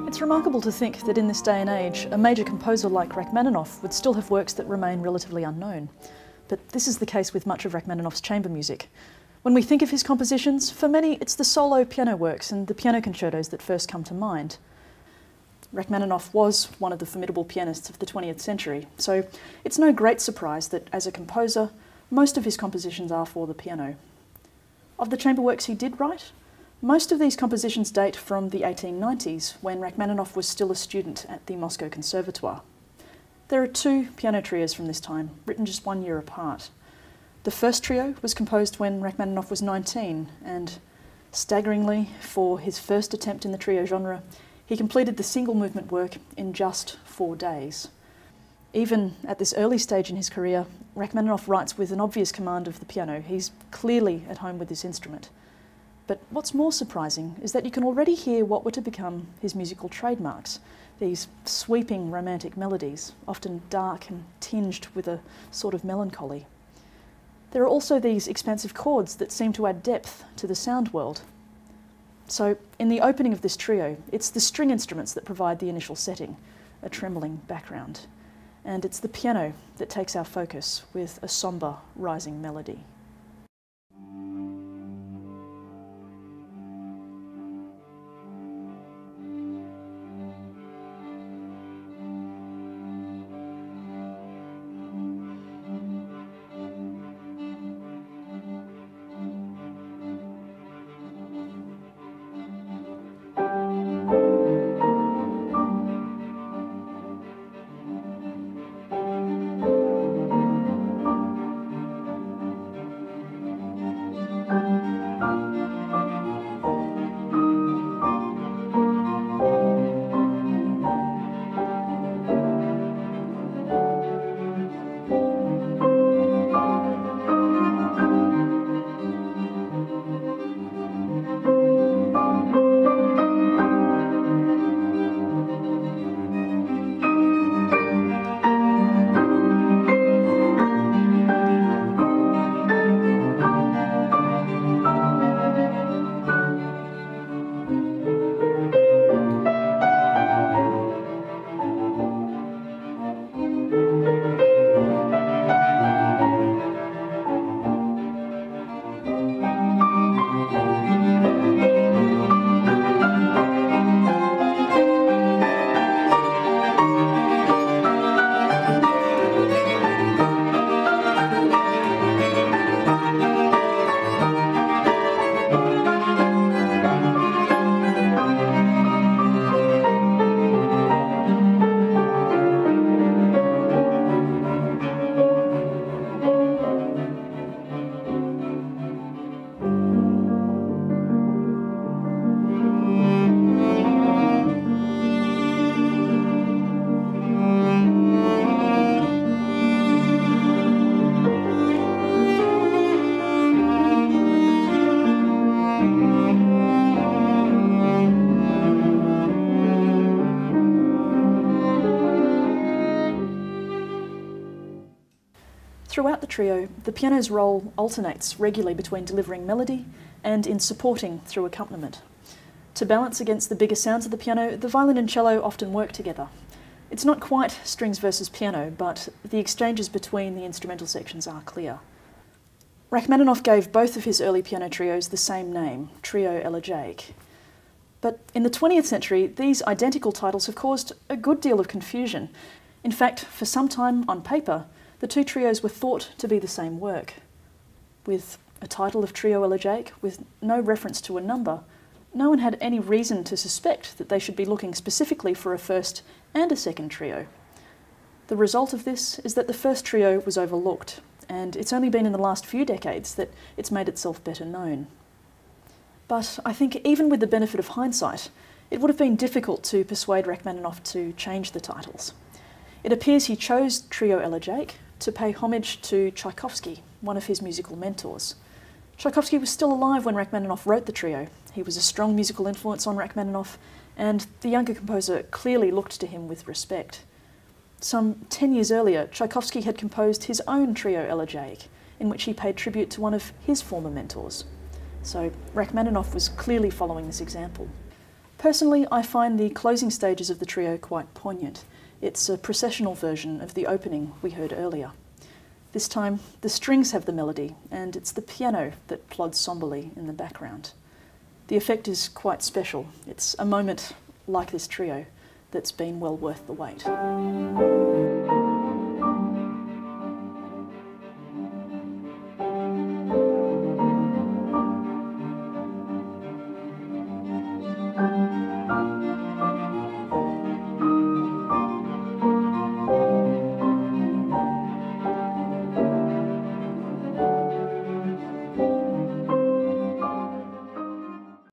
It's remarkable to think that in this day and age, a major composer like Rachmaninov would still have works that remain relatively unknown. But this is the case with much of Rachmaninoff's chamber music. When we think of his compositions, for many it's the solo piano works and the piano concertos that first come to mind. Rachmaninoff was one of the formidable pianists of the 20th century, so it's no great surprise that as a composer, most of his compositions are for the piano. Of the chamber works he did write, most of these compositions date from the 1890s, when Rachmaninoff was still a student at the Moscow Conservatoire. There are two piano trios from this time, written just 1 year apart. The first trio was composed when Rachmaninoff was 19, and staggeringly, for his first attempt in the trio genre, he completed the single movement work in just 4 days. Even at this early stage in his career, Rachmaninoff writes with an obvious command of the piano. He's clearly at home with this instrument. But what's more surprising is that you can already hear what were to become his musical trademarks, these sweeping romantic melodies, often dark and tinged with a sort of melancholy. There are also these expansive chords that seem to add depth to the sound world. So, in the opening of this trio, it's the string instruments that provide the initial setting, a trembling background. And it's the piano that takes our focus with a sombre, rising melody. Throughout the trio, the piano's role alternates regularly between delivering melody and in supporting through accompaniment. To balance against the bigger sounds of the piano, the violin and cello often work together. It's not quite strings versus piano, but the exchanges between the instrumental sections are clear. Rachmaninoff gave both of his early piano trios the same name, Trio Elegiac. But in the 20th century, these identical titles have caused a good deal of confusion. In fact, for some time on paper, the two trios were thought to be the same work. With a title of Trio Elegiac with no reference to a number, no one had any reason to suspect that they should be looking specifically for a first and a second trio. The result of this is that the first trio was overlooked, and it's only been in the last few decades that it's made itself better known. But I think even with the benefit of hindsight, it would have been difficult to persuade Rachmaninoff to change the titles. It appears he chose Trio Elegiac to pay homage to Tchaikovsky, one of his musical mentors. Tchaikovsky was still alive when Rachmaninoff wrote the trio. He was a strong musical influence on Rachmaninoff, and the younger composer clearly looked to him with respect. Some 10 years earlier, Tchaikovsky had composed his own Trio Elegiac, in which he paid tribute to one of his former mentors. So Rachmaninoff was clearly following this example. Personally, I find the closing stages of the trio quite poignant. It's a processional version of the opening we heard earlier. This time, the strings have the melody, and it's the piano that plods somberly in the background. The effect is quite special. It's a moment like this trio that's been well worth the wait.